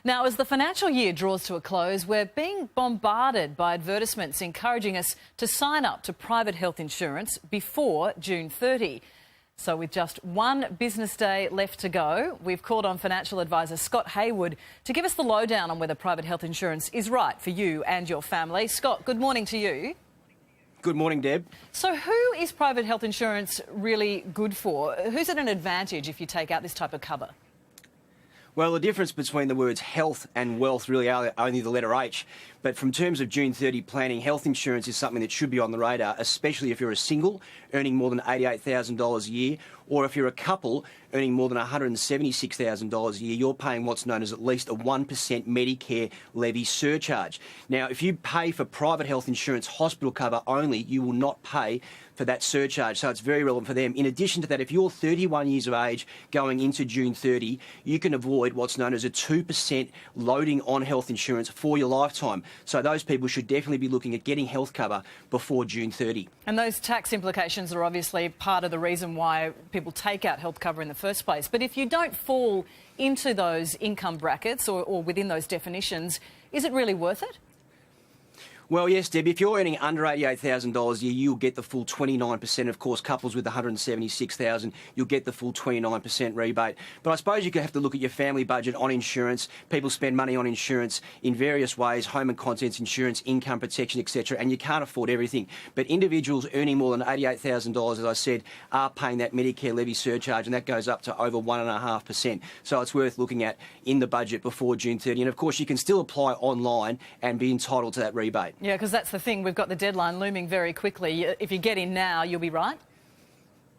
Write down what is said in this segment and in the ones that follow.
Now, as the financial year draws to a close, we're being bombarded by advertisements encouraging us to sign up to private health insurance before June 30. So with just one business day left to go, we've called on financial advisor Scott Hayward to give us the lowdown on whether private health insurance is right for you and your family. Scott, good morning to you. Good morning, Deb. So who is private health insurance really good for? Who's at an advantage if you take out this type of cover? Well, the difference between the words health and wealth really are only the letter H. But from terms of June 30 planning, health insurance is something that should be on the radar, especially if you're a single earning more than $88,000 a year, or if you're a couple earning more than $176,000 a year, you're paying what's known as at least a 1% Medicare levy surcharge. Now, if you pay for private health insurance hospital cover only, you will not pay for that surcharge, so it's very relevant for them. In addition to that, if you're 31 years of age going into June 30, you can avoid what's known as a 2% loading on health insurance for your lifetime. So those people should definitely be looking at getting health cover before June 30. And those tax implications are obviously part of the reason why people take out health cover in the first place. But if you don't fall into those income brackets or within those definitions, is it really worth it? Well, yes, Deb, if you're earning under $88,000 a year, you'll get the full 29%. Of course, couples with $176,000, you'll get the full 29% rebate. But I suppose you could have to look at your family budget on insurance. People spend money on insurance in various ways, home and contents insurance, income protection, etc., and you can't afford everything. But individuals earning more than $88,000, as I said, are paying that Medicare levy surcharge, and that goes up to over 1.5%. So it's worth looking at in the budget before June 30. And, of course, you can still apply online and be entitled to that rebate. Yeah, because that's the thing. We've got the deadline looming very quickly. If you get in now, you'll be right.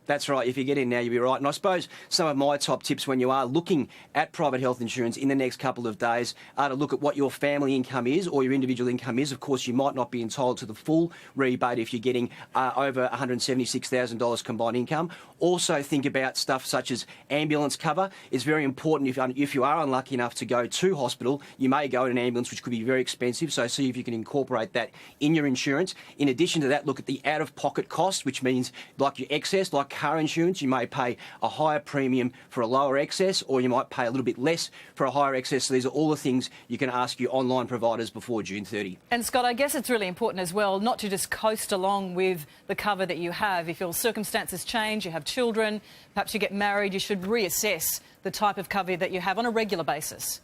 That's right. If you get in now, you'll be right. And I suppose some of my top tips when you are looking at private health insurance in the next couple of days are to look at what your family income is or your individual income is. Of course, you might not be entitled to the full rebate if you're getting over $176,000 combined income. Also think about stuff such as ambulance cover. It's very important if you are unlucky enough to go to hospital, you may go in an ambulance, which could be very expensive. So see if you can incorporate that in your insurance. In addition to that, look at the out-of-pocket costs, which means like your excess, like car insurance, you may pay a higher premium for a lower excess, or you might pay a little bit less for a higher excess. So these are all the things you can ask your online providers before June 30. And Scott, I guess it's really important as well not to just coast along with the cover that you have. If your circumstances change, you have children, perhaps you get married, you should reassess the type of cover that you have on a regular basis.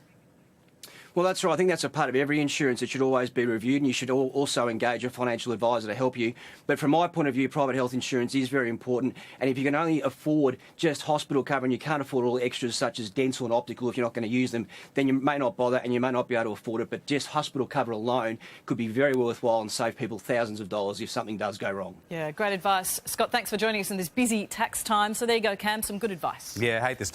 Well, that's right. I think that's a part of every insurance. It should always be reviewed, and you should also engage a financial advisor to help you. But from my point of view, private health insurance is very important. And if you can only afford just hospital cover and you can't afford all the extras such as dental and optical if you're not going to use them, then you may not bother and you may not be able to afford it. But just hospital cover alone could be very worthwhile and save people thousands of dollars if something does go wrong. Yeah, great advice. Scott, thanks for joining us in this busy tax time. So there you go, Cam, some good advice. Yeah, I hate this.